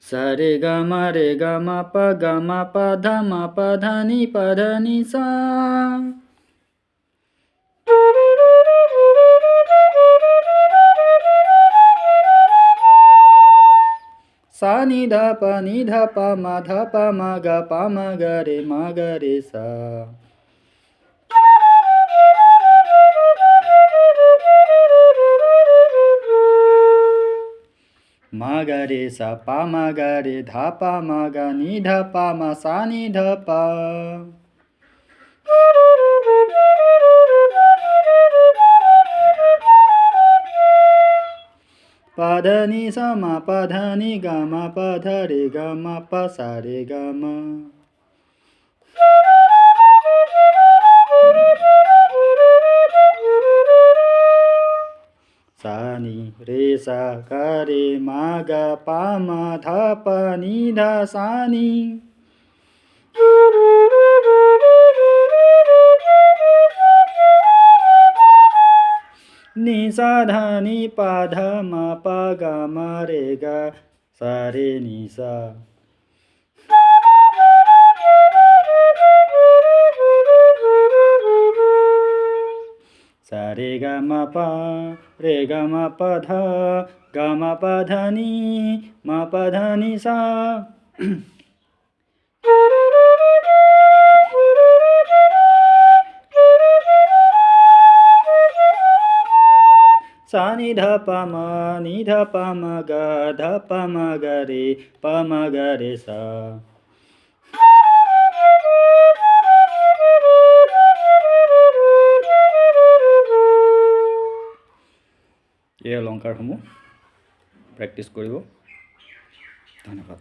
सा रे ग म रे ग म प ग म प ध म प ध नि सा सा नि ध प म ध प म ग प म ग रे सा म ग रे सा प म ग रे ध प म ग नि ध प म सा नि ध प प ध नि सा म प ध नि ग म प ध रे ग म प सा रे ग म सा नि रे सा ग रे म ग प म ध प नि ध सा नि नि सा ध नि प ध म प ग म रे ग सा रे नि सा सा रे ग म प रे ग म प ध ग म प ध नि म प ध नि सा सा नि ध प म नि ध प म ग ध प म ग रे प म ग रे सा এই অলংকাৰসমূহ প্ৰেক্টিছ কৰিব ধন্যবাদ